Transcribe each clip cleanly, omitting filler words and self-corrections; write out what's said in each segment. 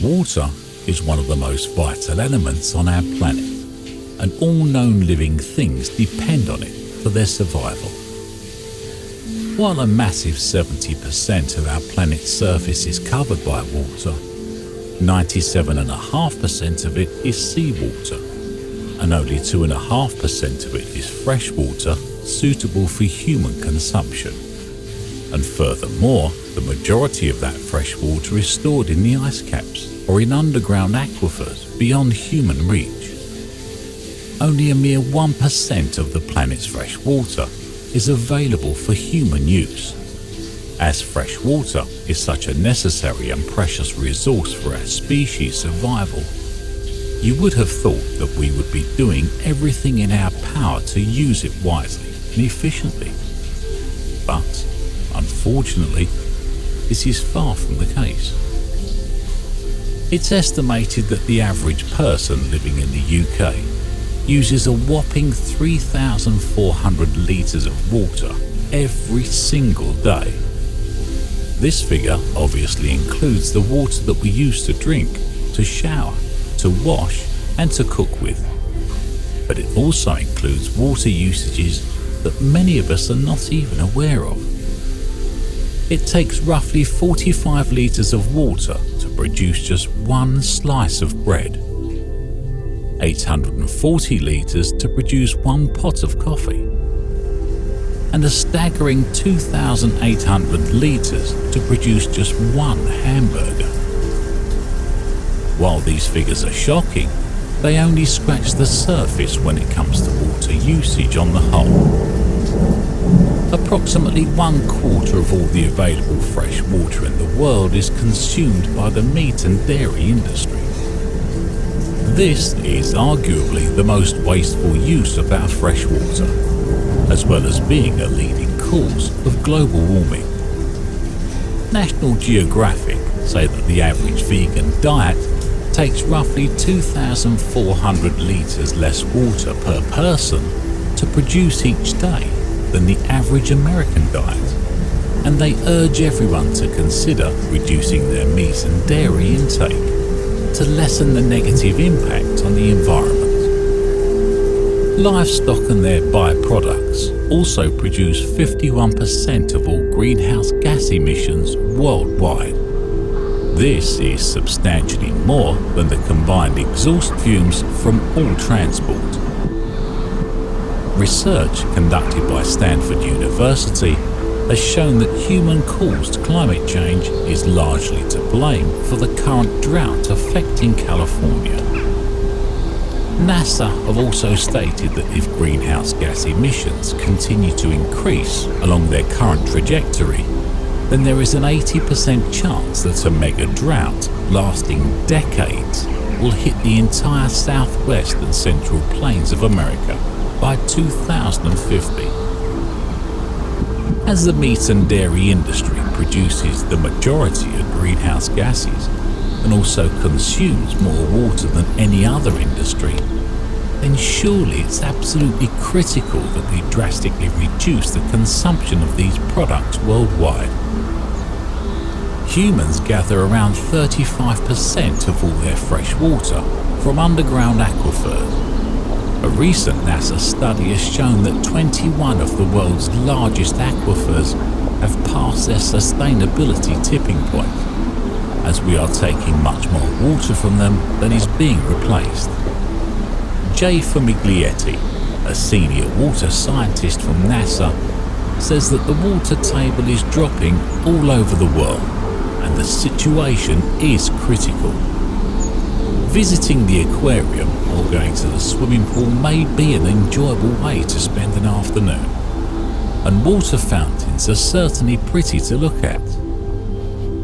Water is one of the most vital elements on our planet, and all known living things depend on it for their survival. While a massive 70% of our planet's surface is covered by water, 97.5% of it is seawater, and only 2.5% of it is fresh water suitable for human consumption. And furthermore, the majority of that fresh water is stored in the ice caps or in underground aquifers beyond human reach. Only a mere 1% of the planet's fresh water is available for human use. As fresh water is such a necessary and precious resource for our species' survival, you would have thought that we would be doing everything in our power to use it wisely and efficiently. But, unfortunately, this is far from the case. It's estimated that the average person living in the UK uses a whopping 3,400 litres of water every single day. This figure obviously includes the water that we use to drink, to shower, to wash and to cook with. But it also includes water usages that many of us are not even aware of. It takes roughly 45 litres of water to produce just one slice of bread, 840 litres to produce one pot of coffee, and a staggering 2,800 litres to produce just one hamburger. While these figures are shocking, they only scratch the surface when it comes to water usage on the whole. Approximately 1/4 of all the available fresh water in the world is consumed by the meat and dairy industry. This is arguably the most wasteful use of our fresh water, as well as being a leading cause of global warming. National Geographic say that the average vegan diet takes roughly 2,400 litres less water per person to produce each day than the average American diet, and they urge everyone to consider reducing their meat and dairy intake to lessen the negative impact on the environment. Livestock and their byproducts also produce 51% of all greenhouse gas emissions worldwide. This is substantially more than the combined exhaust fumes from all transport. Research conducted by Stanford University has shown that human-caused climate change is largely to blame for the current drought affecting California. NASA have also stated that if greenhouse gas emissions continue to increase along their current trajectory, then there is an 80% chance that a mega drought lasting decades will hit the entire southwest and central plains of America by 2050. As the meat and dairy industry produces the majority of greenhouse gases and also consumes more water than any other industry, then surely it's absolutely critical that we drastically reduce the consumption of these products worldwide. Humans gather around 35% of all their fresh water from underground aquifers. A recent NASA study has shown that 21 of the world's largest aquifers have passed their sustainability tipping point, as we are taking much more water from them than is being replaced. Jay Famiglietti, a senior water scientist from NASA, says that the water table is dropping all over the world and the situation is critical. Visiting the aquarium or going to the swimming pool may be an enjoyable way to spend an afternoon, and water fountains are certainly pretty to look at.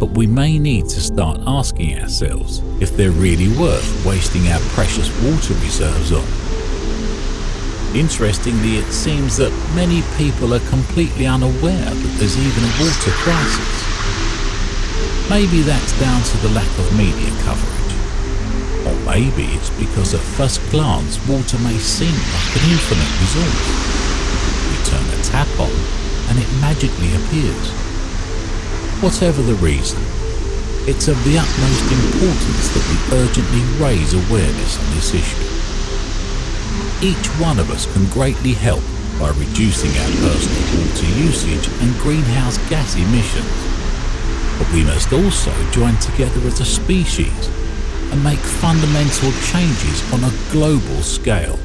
But we may need to start asking ourselves if they're really worth wasting our precious water reserves on. Interestingly, it seems that many people are completely unaware that there's even a water crisis. Maybe that's down to the lack of media coverage. Or maybe it's because at first glance water may seem like an infinite resource. We turn a tap on and it magically appears. Whatever the reason, It's of the utmost importance that we urgently raise awareness on this issue. Each one of us can greatly help by reducing our personal water usage and greenhouse gas emissions. But we must also join together as a species and make fundamental changes on a global scale.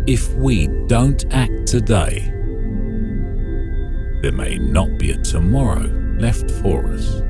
If we don't act today, there may not be a tomorrow left for us.